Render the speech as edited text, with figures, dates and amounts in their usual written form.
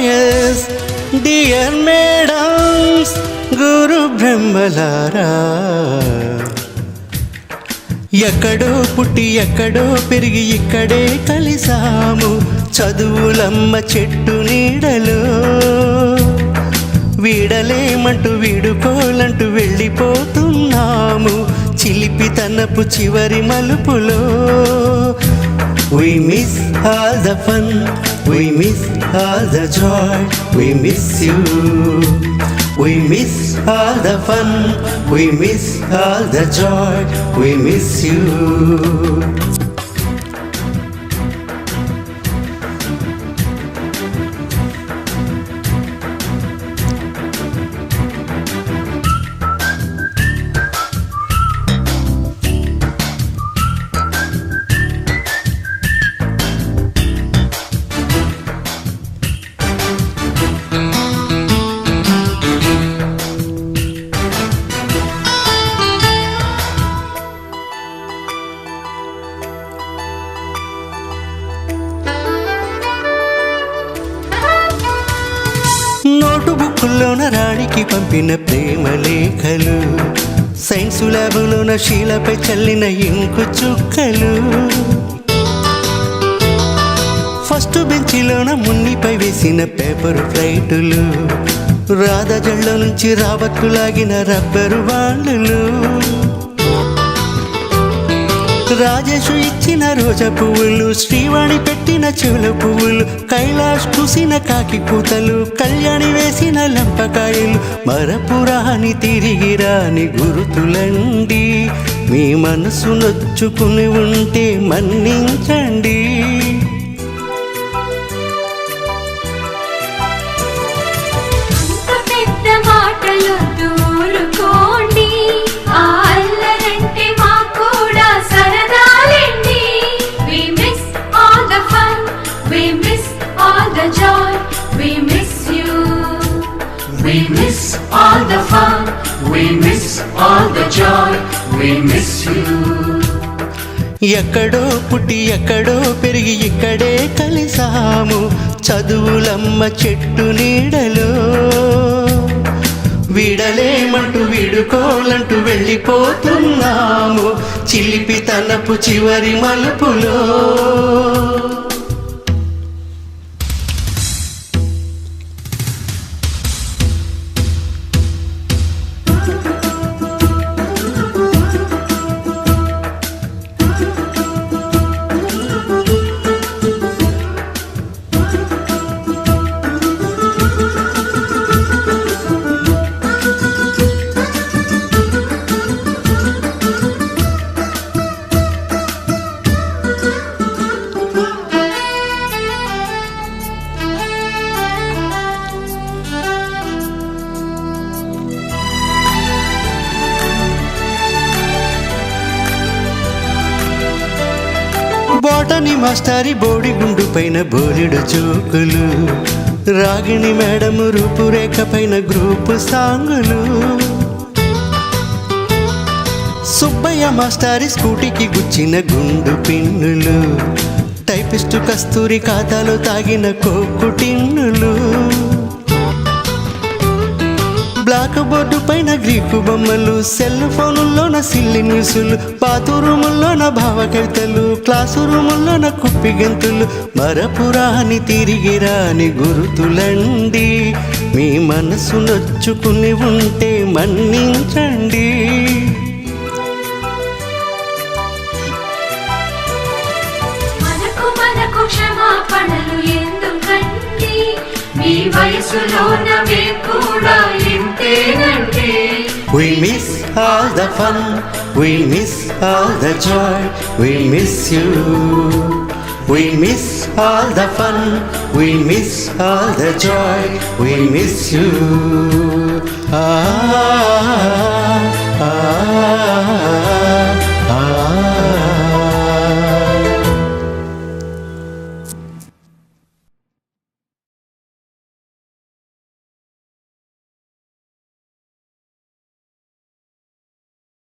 Lawyers, dear madams, గురు బ్రహ్మలారా, ఎక్కడో పుట్టి ఎక్కడో పెరిగి ఇక్కడే కలిసాము చదువులమ్మ చెట్టు నీడలో. వీడలేమంటూ వీడుకోలంటూ వెళ్ళిపోతున్నాము చిలిపి తనపు చివరి మలుపులో. We miss all the fun, we miss all the joy, we miss you. We miss all the fun, we miss all the joy, we miss you. నోటు బుక్కుల్లోన రాణికి పంపిన ప్రేమ లేఖలు, సైన్స్ ల్యాబులోన శీలపై చల్లిన ఇంకు చుక్కలు, ఫస్ట్ బెంచిలోన మున్నిపై వేసిన పేపర్ ఫ్లైటులు, రాధ జళ్ళ నుంచి రావత్తు లాగిన రబ్బరు బాండులు, రాజేషు ఇచ్చిన రోజా పువ్వులు, శ్రీవాణి పెట్టిన చెవుల పువ్వులు, కైలాష్ పూసిన కాకి కూతలు, కళ్యాణి వేసిన లంపకాయలు, మరపురాని తిరిగి రాని గురుతులండి. మీ మనసు నొచ్చుకుని ఉంటే మన్నించండి. We miss all the fun, we miss all the joy, we miss you. ఎక్కడో పుట్టి ఎక్కడో పెరిగి ఇక్కడే కలిసాము చదువులమ్మ చెట్టు నీడలో. వీడలేమంటూ వీడుకోలంటూ వెళ్ళిపోతున్నాము చిలిపి తనపు చివరి మలుపులో. బోటని మాస్టారి బోడిగుండు పైన బోలెడు జోకులు, రాగిణి మేడము రూపురేఖ పైన గ్రూపు సాంగులు, సుబ్బయ్య మాస్టారి స్కూటీకి గుచ్చిన గుండు పిన్నులు, టైపిస్టు కస్తూరి ఖాతాలో తాగిన కోకు టిన్నులు, బ్లాక్ బోర్డు పైన గ్రీకు బొమ్మలు, సెల్ ఫోనుల్లోన సిల్లి న్యూసులు, బాతురూముల్లోన భావ కవితలు, క్లాసు రూముల్లోన కుప్పి గెంతులు, మరపురాని తిరిగి రాని గురుతులండి. మీ మనసు నొచ్చుకుని ఉంటే మన్నించండి. మనకు క్షమాపణలు ఎందుకండి, మీ వయసులోన మేము కూడా ఇంతేనండి. We miss all the fun, we miss all the joy, we miss you. We miss all the fun, we miss all the joy, we miss you.